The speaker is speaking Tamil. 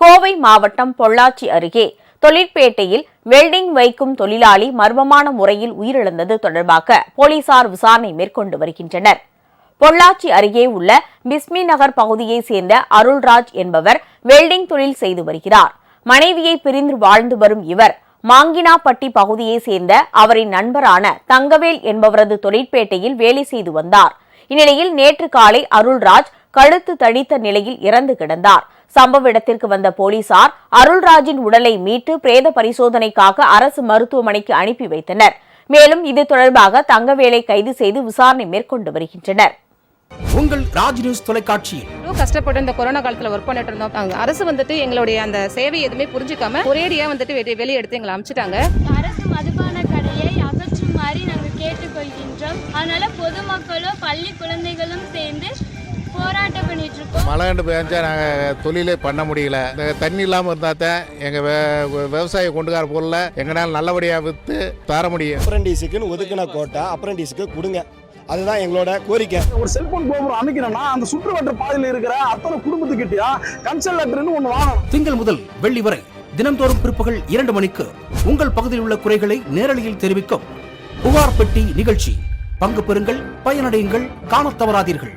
கோவை மாவட்டம் பொள்ளாச்சி அருகே தொழிற்பேட்டையில் வெல்டிங் வைக்கும் தொழிலாளி மர்மமான முறையில் உயிரிழந்தது தொடர்பாக போலீசார் விசாரணை மேற்கொண்டு வருகின்றனர். பொள்ளாச்சி அருகே உள்ள பிஸ்மி நகர் பகுதியைச் சேர்ந்த அருள்ராஜ் என்பவர் வெல்டிங் தொழில் செய்து வருகிறார். மனைவியை பிரிந்து வாழ்ந்து வரும் இவர் மாங்கினாப்பட்டி பகுதியைச் சேர்ந்த அவரின் நண்பரான தங்கவேல் என்பவரது தொழிற்பேட்டையில் வேலை செய்து வந்தார். இந்நிலையில் நேற்று காலை அருள்ராஜ் கழுத்து தடித்த நிலையில் இறந்து கிடந்தார். சம்பவ இடத்திற்கு வந்த போலீசார் அருள்ராஜின் உடலை மீட்டு பிரேத பரிசோதனைக்காக அரசு மருத்துவமனைக்கு அனுப்பி வைத்தனர். மேலும் இது தொடர்பாக தங்கவேலை கைது செய்து விசாரணை மேற்கொண்டு வருகின்றனர். உங்கள் ராஜ் நியூஸ் தொலைக்காட்சியில் கஷ்டப்பட்டு இந்த கொரோனா காலத்துல ஒர்க் பண்ணிட்டு இருந்தோம். அரசு எங்களுடைய அந்த சேவை எதுவுமே புரிஞ்சுக்காம ஒரேடியா வெளியே எடுத்து எங்களை அனுப்பிச்சிட்டாங்க. அரசு மதுபான கடையை அகற்றுமாறு நாங்கள் கேட்டுக்கொள்கின்றோம். அதனால பொதுமக்களும் பள்ளி குழந்தைகளும் சேர்ந்து போராட்டம் பண்ணிட்டு இருக்கோம். மழை பெஞ்சா நாங்கள் தொழிலே பண்ண முடியல. இந்த தண்ணி இல்லாமல் இருந்தால் தான் எங்கள் விவசாய கொண்டுகார பொருளை எங்களால் நல்லபடியாக விற்று தர முடியும். அப்ரெண்டிஸுக்குன்னு ஒதுக்கின கோட்டா அப்ரெண்டிஸுக்கு கொடுங்க, அதுதான் எங்களோட கோரிக்கை. ஒரு செல்போன் கோபுரம் அமைக்கணும்னா அந்த சுற்றுவட்ட பாதையில் இருக்கிற அத்தனை குடும்பத்துக்கிட்டயா கன்சல் லெட்டர்னு ஒன்று வாங்கணும். திங்கள் முதல் வெள்ளி வரை தினந்தோறும் பிற்பகல் 2 மணிக்கு உங்கள் பகுதியில் உள்ள குறைகளை நேரலையில் தெரிவிக்கும் புகார் பெட்டி நிகழ்ச்சி. பங்கு பெறுங்கள், பயனடையுங்கள், காணத் தவறாதீர்கள்.